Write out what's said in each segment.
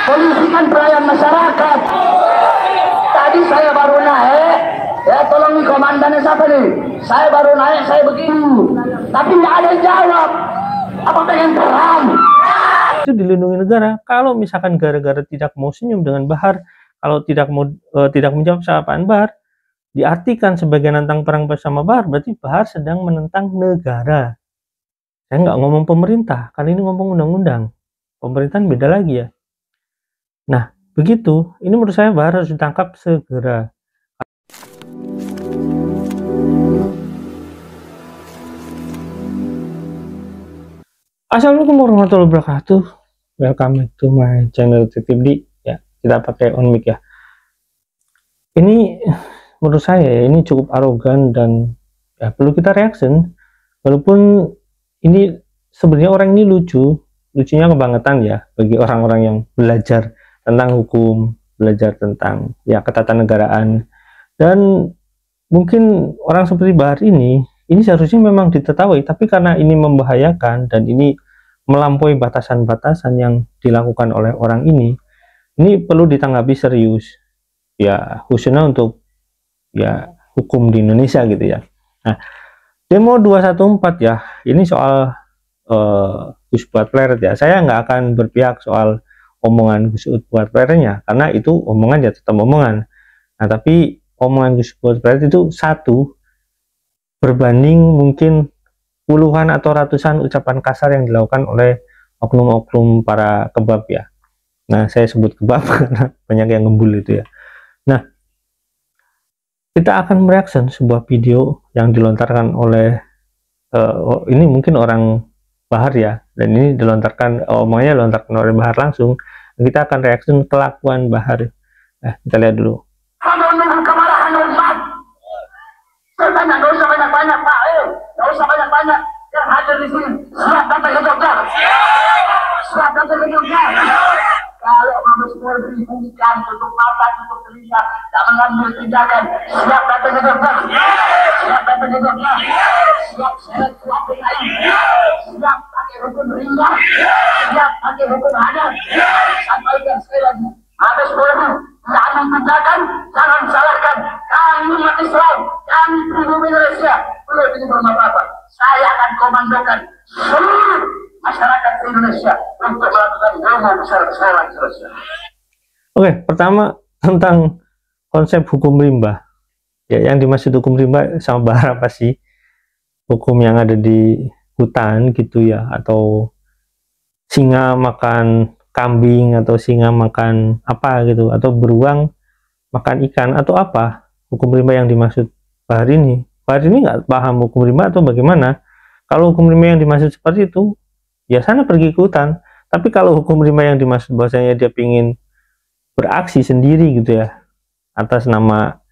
Polisi kan pelayan masyarakat. Tadi saya baru naik, ya tolong nih komandannya siapa nih? Saya baru naik, saya begini, tapi nggak ada yang jawab. Apa pengen perang? Itu dilindungi negara. Kalau misalkan gara-gara tidak mau senyum dengan Bahar, kalau tidak mau tidak menjawab sapaan Bahar, diartikan sebagai nantang perang bersama Bahar, berarti Bahar sedang menentang negara. Saya nggak ngomong pemerintah, kali ini ngomong undang-undang. Pemerintahan beda lagi ya. Nah, begitu. Ini menurut saya Bahar harus ditangkap segera. Assalamualaikum warahmatullahi wabarakatuh. Welcome to my channel TTD. Ya, kita pakai on mic ya. Ini menurut saya ini cukup arogan dan ya perlu kita reaction. Walaupun ini sebenarnya orang ini lucunya kebangetan ya bagi orang-orang yang belajar tentang hukum, belajar tentang ya ketatanegaraan, dan mungkin orang seperti Bahar ini seharusnya memang ditertawai, tapi karena ini membahayakan dan ini melampaui batasan-batasan yang dilakukan oleh orang ini perlu ditanggapi serius ya, khususnya untuk ya hukum di Indonesia gitu ya. Nah, demo 214 ya, ini soal Gus Buat ya. Saya nggak akan berpihak soal omongan Gus Buat karena itu omongan ya tetap omongan. Nah, tapi omongan Gus Buat itu satu berbanding mungkin puluhan atau ratusan ucapan kasar yang dilakukan oleh oknum-oknum para kebab ya. Nah, saya sebut kebab karena banyak yang ngembul itu ya. Nah, kita akan mereaction sebuah video yang dilontarkan oleh ini mungkin orang Bahar ya, dan ini dilontarkan omongannya dilontarkan oleh Bahar langsung. Kita akan reaction kelakuan Bahar. Nah, kita lihat dulu. Saya nggak usah banyak-banyak, Pak. Nggak usah banyak-banyak. Yang hadir di sini, siap datang ke Jogja. Siap datang ke Jogja. Kalau Mabes Polri bukan tutup mata, tutup telinga, tak mengambil tindakan, siap datang ke Jogja. Siap datang ke Jogja. Siap seret suap PKI. Siap pakai hukum rimba. Siap pakai hukum adat. Sampaikan sekali lagi, Mabes Polri, jangan tindakan, jangan salahkan. Kami umat Islam, kami pribumi Indonesia, belum ini berapa-apa. Saya akan komandokan seluruh masyarakat Indonesia untuk melakukan demo besar-besaran Indonesia. Oke, pertama tentang konsep hukum rimba. Ya, yang dimaksud hukum rimba sama Bahar apa sih? Hukum yang ada di hutan gitu ya, atau singa makan kambing, atau singa makan apa gitu, atau beruang makan ikan, atau apa hukum rimba yang dimaksud Bahar ini. Bahar ini nggak paham hukum rimba atau bagaimana. Kalau hukum rimba yang dimaksud seperti itu, ya sana pergi ke hutan. Tapi kalau hukum rimba yang dimaksud bahwasanya dia ingin beraksi sendiri gitu ya, atas nama,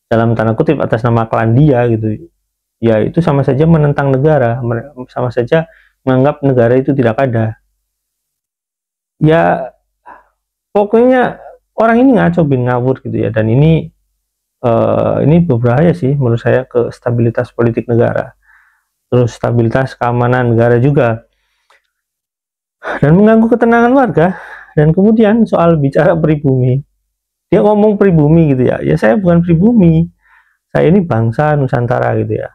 dalam tanda kutip, atas nama klan dia gitu, ya itu sama saja menentang negara, sama saja menganggap negara itu tidak ada. Ya pokoknya orang ini ngaco bin ngawur gitu ya, dan ini berbahaya sih menurut saya ke stabilitas politik negara, terus stabilitas keamanan negara juga, dan mengganggu ketenangan warga. Dan kemudian soal bicara pribumi, dia ngomong pribumi gitu ya, ya saya bukan pribumi, saya ini bangsa Nusantara gitu ya,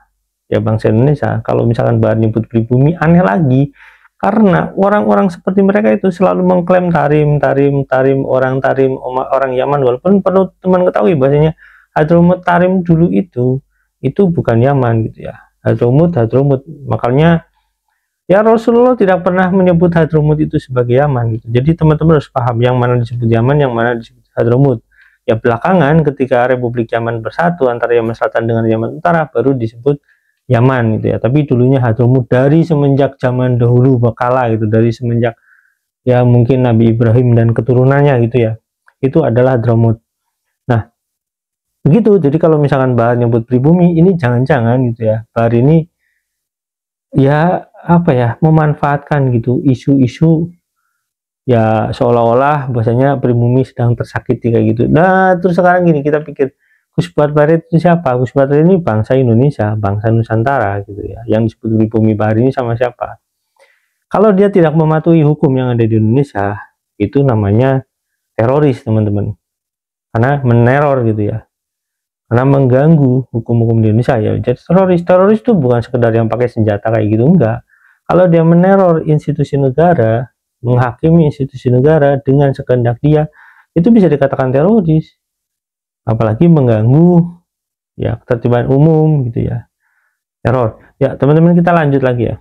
ya bangsa Indonesia. Kalau misalkan Bahar nyebut pribumi, aneh lagi, karena orang-orang seperti mereka itu selalu mengklaim tarim orang Yaman, walaupun perlu teman ketahui bahasanya Hadramut Tarim dulu itu bukan Yaman gitu ya. Hadramut. Makanya ya Rasulullah tidak pernah menyebut Hadramut itu sebagai Yaman gitu. Jadi teman-teman harus paham yang mana disebut Yaman, yang mana disebut Hadramut. Ya belakangan ketika Republik Yaman bersatu antara Yaman Selatan dengan Yaman Utara baru disebut Yaman gitu ya. Tapi dulunya Hadramut dari semenjak zaman dahulu kala gitu, dari semenjak ya mungkin Nabi Ibrahim dan keturunannya gitu ya. Itu adalah Hadramut. Nah, begitu. Jadi kalau misalkan Bahar nyebut pribumi, ini jangan-jangan gitu ya, Bahar ini ya apa ya, memanfaatkan gitu isu-isu ya seolah-olah bahasanya pribumi sedang tersakiti kayak gitu. Nah, terus sekarang gini, kita pikir Gus Buat itu siapa? Gus Buat ini bangsa Indonesia, bangsa Nusantara gitu ya. Yang disebut pribumi Bahar ini sama siapa? Kalau dia tidak mematuhi hukum yang ada di Indonesia, itu namanya teroris teman-teman, karena meneror gitu ya, karena mengganggu hukum-hukum di Indonesia ya. Jadi teroris itu bukan sekedar yang pakai senjata kayak gitu, enggak. Kalau dia meneror institusi negara, menghakimi institusi negara dengan sekehendak dia, itu bisa dikatakan teroris. Apalagi mengganggu ya ketertiban umum gitu ya, teror. Ya teman-teman, kita lanjut lagi ya.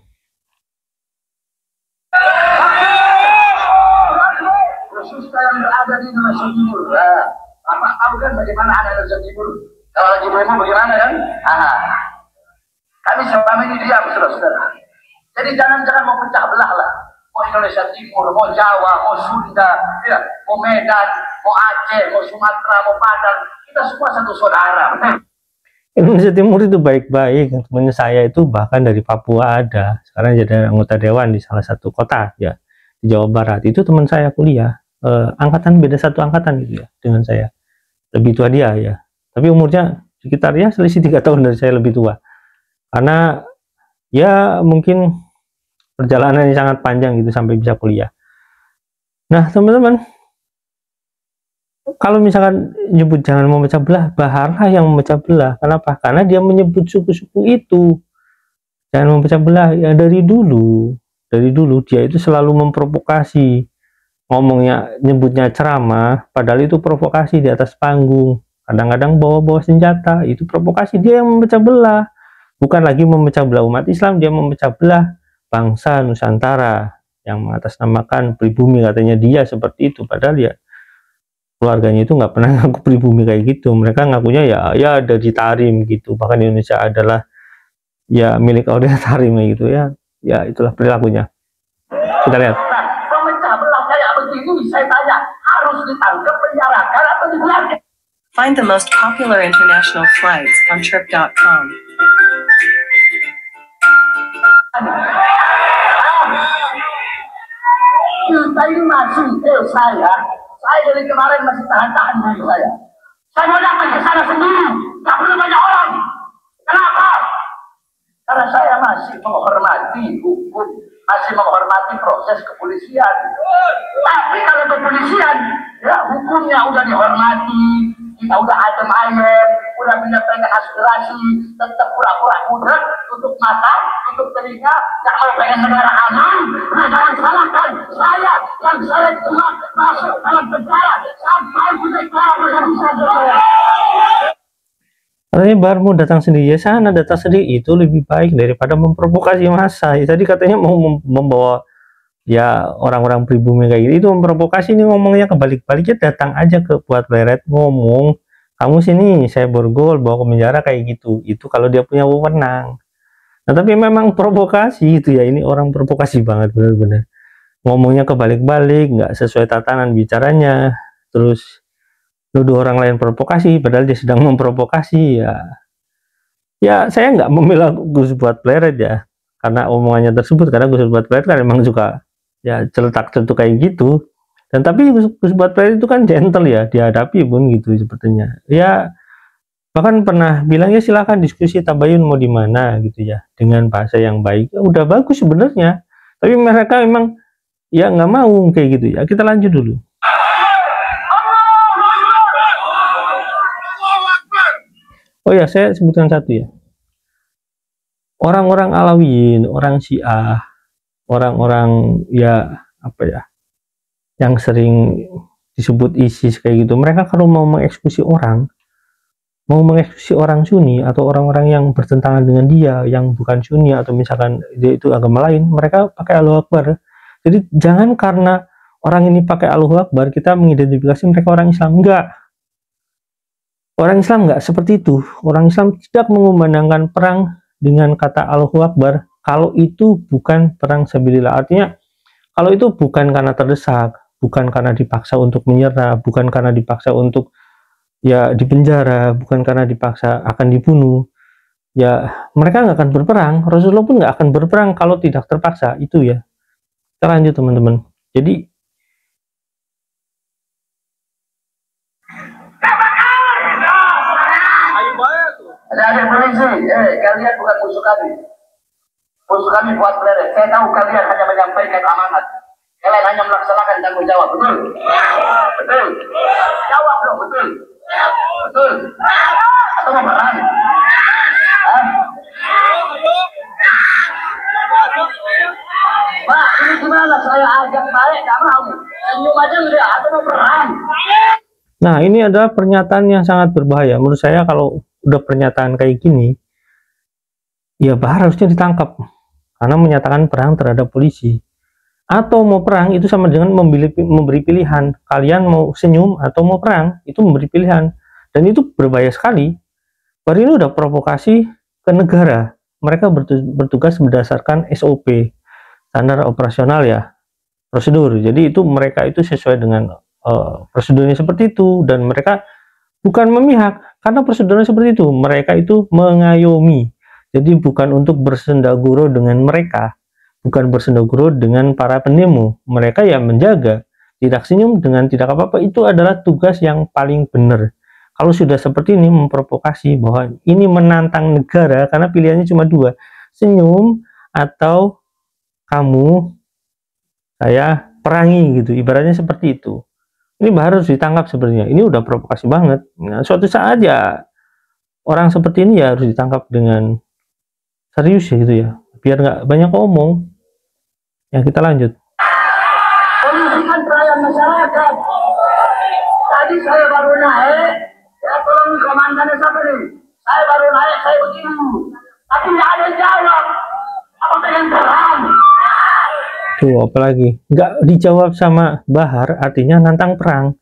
Khususnya yang berada di Indonesia Timur. Bapak tahu kan bagaimana ada Indonesia Timur? Kalau lagi demo bagaimana kan? Kami selama ini diam, saudara-saudara. Jadi jangan mau pecah belah lah. Mau Indonesia Timur, mau Jawa, mau Sunda, ya, mau Medan, mau Aceh, mau Sumatera, mau Padang. Kita semua satu saudara. Indonesia Timur itu baik-baik. Temannya saya itu bahkan dari Papua ada. Sekarang jadi anggota dewan di salah satu kota ya di Jawa Barat. Itu teman saya kuliah. Angkatan, beda satu angkatan gitu ya dengan saya. Lebih tua dia ya. Tapi umurnya sekitar ya selisih 3 tahun dari saya lebih tua. Karena ya mungkin perjalanannya sangat panjang gitu sampai bisa kuliah. Nah teman-teman, kalau misalkan nyebut jangan memecah belah, Baharlah yang memecah belah. Kenapa? Karena dia menyebut suku-suku itu. Jangan memecah belah. Ya dari dulu dia itu selalu memprovokasi. Ngomongnya, nyebutnya ceramah, padahal itu provokasi di atas panggung. Kadang-kadang bawa-bawa senjata, itu provokasi. Dia yang memecah belah. Bukan lagi memecah belah umat Islam, dia memecah belah bangsa Nusantara yang mengatasnamakan pribumi, katanya dia seperti itu. Padahal ya keluarganya itu nggak pernah ngaku pribumi kayak gitu. Mereka ngakunya ya dari Tarim gitu. Bahkan Indonesia adalah ya milik Aulia Tarim gitu ya. Ya itulah perilakunya. Kita lihat. Pemecah belah kayak begini, saya tanya, harus ditangkap, penjarakan atau dibiarkan? Find the most popular international flights on trip.com. Kita ini masih, saya dari kemarin masih tahan-tahan diri saya. Saya mau datang ke sana sendiri, tak perlu banyak orang. Kenapa? Karena saya masih menghormati hukum, masih menghormati proses kepolisian. Tapi kalau kepolisian, ya hukumnya udah dihormati, kita udah adem ayem, udah menyampaikan aspirasi, tetap pura-pura budak, tutup mata, tutup telinga, nggak mau pengen negara aman. Nah, jangan salahkan saya yang saya cuma masuk dalam penjara sampai negara bisa selesai. Katanya Barmu datang sendiri, ya sana datang sendiri itu lebih baik daripada memprovokasi massa. Ya, tadi katanya mau membawa ya orang-orang pribumi kayak gitu, itu memprovokasi. Ini ngomongnya kebalik-baliknya, datang aja ke buat leret ngomong, kamu sini saya borgol bawa ke penjara kayak gitu. Itu kalau dia punya wewenang. Nah tapi memang provokasi itu ya, ini orang provokasi banget bener-bener. Ngomongnya kebalik-balik, nggak sesuai tatanan bicaranya, terus nuduh orang lain provokasi padahal dia sedang memprovokasi. Ya saya nggak membela Gus Buat Pleret ya karena omongannya tersebut, karena Gus Buat Pleret kan memang suka ya celetak-celetuk kayak gitu. Dan tapi Gus Buat Pleret itu kan gentle ya dihadapi pun gitu sepertinya ya, bahkan pernah bilang ya silakan diskusi tabayun mau di mana gitu ya dengan bahasa yang baik. Ya, udah bagus sebenarnya, tapi mereka memang ya nggak mau kayak gitu ya. Kita lanjut dulu. Oh ya, saya sebutkan satu ya. Orang-orang Alawiyin, orang Syiah, orang-orang ya apa ya, yang sering disebut ISIS kayak gitu, mereka kalau mau mengeksekusi orang, Sunni atau orang-orang yang bertentangan dengan dia, yang bukan Sunni atau misalkan dia itu agama lain, mereka pakai Allahu Akbar. Jadi jangan karena orang ini pakai Allahu Akbar kita mengidentifikasi mereka orang Islam. Enggak. Orang Islam nggak seperti itu. Orang Islam tidak mengumandangkan perang dengan kata Allahu Akbar kalau itu bukan perang sabilillah. Artinya kalau itu bukan karena terdesak, bukan karena dipaksa untuk menyerah, bukan karena dipaksa untuk ya dipenjara, bukan karena dipaksa akan dibunuh, ya mereka nggak akan berperang. Rasulullah pun nggak akan berperang kalau tidak terpaksa. Itu ya. Kita lanjut teman-teman. Jadi Adik polisi, kalian bukan musuh kami. Musuh kami Buat Pleret. Saya tahu kalian hanya menyampaikan amanat. Kalian hanya melaksanakan tanggung jawab, betul? betul. Jawab dong, betul. Betul. Atau mau perang? Hah? Pak, ini gimana? Saya ajak balik, gak mau. Senyum aja udah, atau mau perang? Nah, ini adalah pernyataan yang sangat berbahaya. Menurut saya kalau udah pernyataan kayak gini, ya Bahar harusnya ditangkap. Karena menyatakan perang terhadap polisi. Atau mau perang itu sama dengan memberi pilihan. Kalian mau senyum atau mau perang, itu memberi pilihan. Dan itu berbahaya sekali. Bahar ini udah provokasi ke negara. Mereka bertugas berdasarkan SOP, standar operasional ya, prosedur. Jadi itu mereka itu sesuai dengan prosedurnya seperti itu, dan mereka bukan memihak karena prosedurnya seperti itu. Mereka itu mengayomi. Jadi bukan untuk bersendaguro dengan mereka, bukan bersendaguro dengan para pendemo. Mereka yang menjaga, tidak senyum dengan tidak apa-apa, itu adalah tugas yang paling benar. Kalau sudah seperti ini memprovokasi bahwa ini menantang negara karena pilihannya cuma dua, senyum atau kamu saya perangi gitu, ibaratnya seperti itu. Ini Bahar harus ditangkap sebenarnya. Ini udah provokasi banget. Nah, suatu saat ya orang seperti ini ya harus ditangkap dengan serius ya gitu ya, biar nggak banyak omong. Ya kita lanjut. Polisi kan pelayan masyarakat. Tadi saya baru naik, ya tolong komandannya siapa nih? Saya baru naik, saya begini. Tapi nggak ada yang jawab. Apa pengen perang? Tuh, apalagi nggak dijawab sama Bahar, artinya nantang perang.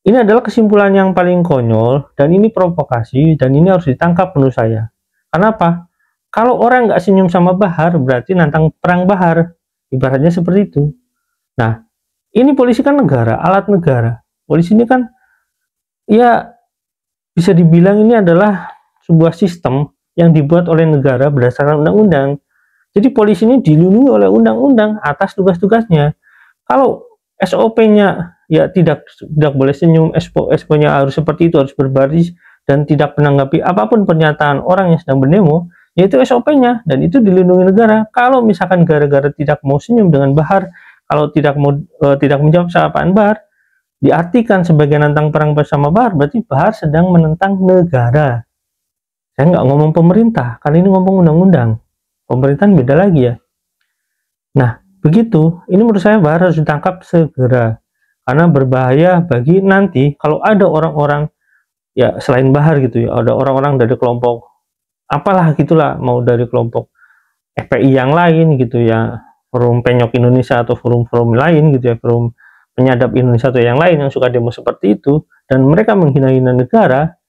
Ini adalah kesimpulan yang paling konyol, dan ini provokasi, dan ini harus ditangkap menurut saya. Kenapa? Kalau orang nggak senyum sama Bahar, berarti nantang perang Bahar. Ibaratnya seperti itu. Nah, ini polisi kan negara, alat negara. Polisi ini kan, ya bisa dibilang ini adalah sebuah sistem yang dibuat oleh negara berdasarkan undang-undang. Jadi polisi ini dilindungi oleh undang-undang atas tugas-tugasnya. Kalau SOP-nya ya tidak boleh senyum, SOP-nya harus seperti itu, harus berbaris dan tidak menanggapi apapun pernyataan orang yang sedang berdemo, yaitu SOP-nya, dan itu dilindungi negara. Kalau misalkan gara-gara tidak mau senyum dengan Bahar, kalau tidak menjawab sapaan Bahar, diartikan sebagai nantang perang bersama Bahar, berarti Bahar sedang menentang negara. Saya nggak ngomong pemerintah, kali ini ngomong undang-undang. Pemerintahan beda lagi ya. Nah, begitu. Ini menurut saya Bahar harus ditangkap segera. Karena berbahaya bagi nanti kalau ada orang-orang ya selain Bahar gitu ya, ada orang-orang dari kelompok apalah gitulah, mau dari kelompok FPI yang lain gitu ya, Forum Penyok Indonesia atau forum-forum lain gitu ya, Forum Penyadap Indonesia atau yang lain yang suka demo seperti itu, dan mereka menghina-hina negara,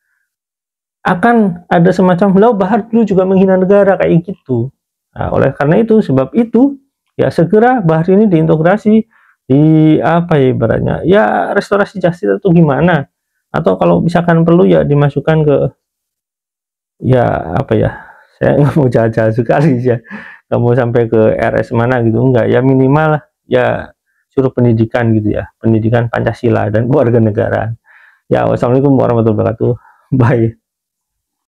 akan ada semacam, lo Bahar dulu juga menghina negara kayak gitu. Nah, oleh karena itu, sebab itu, ya segera Bahar ini diintegrasi di apa ya ibaratnya, ya restorasi justice atau gimana, atau kalau misalkan perlu ya dimasukkan ke, ya apa ya, saya nggak mau jahat-jahat sekali ya, nggak mau sampai ke RS mana gitu, enggak, ya minimal ya suruh pendidikan gitu ya, pendidikan Pancasila dan kewarganegaraan. Ya, wassalamualaikum warahmatullahi wabarakatuh. Bye.